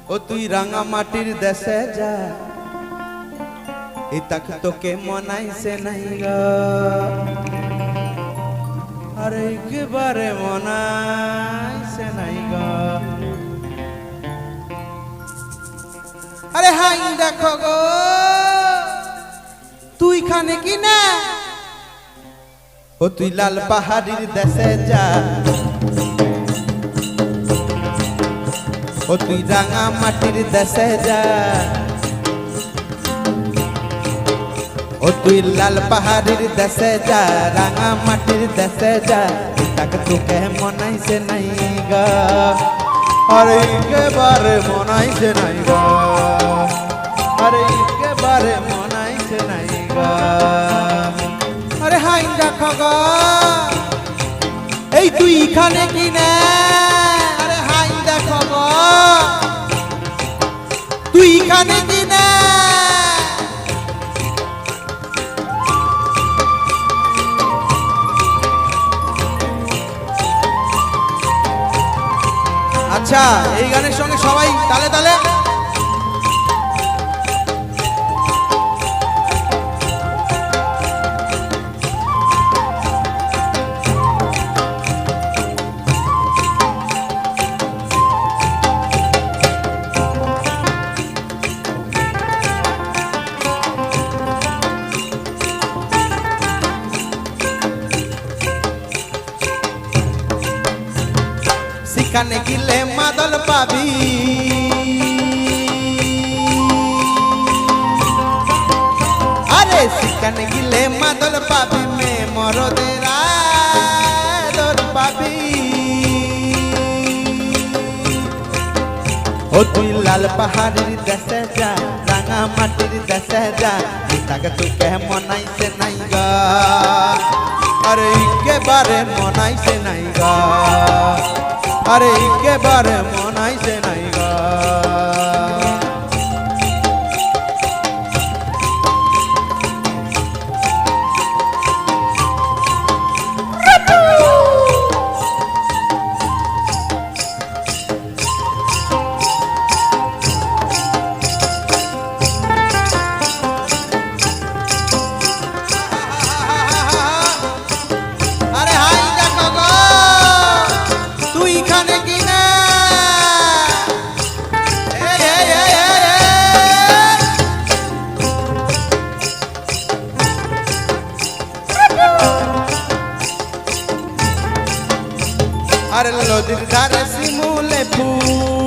ও তুই রাঙা মাটির দেশে যা ইতাক তোকে মনাইছে নাই গো আরে একেবারে মনাইছে নাই গো আরে হাই দেখো গো তুই খানে কি না ও তুই লাল পাহাড়ির দেশে যা ও তুই রাঙা মাটির দেশে যা ও তুই লাল পাহাড়ির দেশে যা রাঙা মাটির দেশে যা তাকে তোকে মনাইছে নাই গা আরে একেবারে মনাইছে নাই গা আরে একেবারে মনাইছে নাই গা আরে হাই দেখো গো এই তুই এখানে কি না আরে হাই দেখো গো তুই এখানে কি না আচ্ছা এই গানের সঙ্গে সবাই তালে তালে সেখানে গেলে মাদল পাবি আরে সেখানে গেলে মাদল পাবি মে মরদের আদর পাবি ও তুই লাল পাহাড়ির দেশে যা রাঙা মাটির দেশে যা তাকে তোকে মনাইছে নাই গা আরে একেবারে মনাইছে নাই গা আরে একেবারে মনাইছে নাই গা আরে হাই দেখো গো তুই এখানে কি না আরে নদীর ধারে শিমুলে ফুল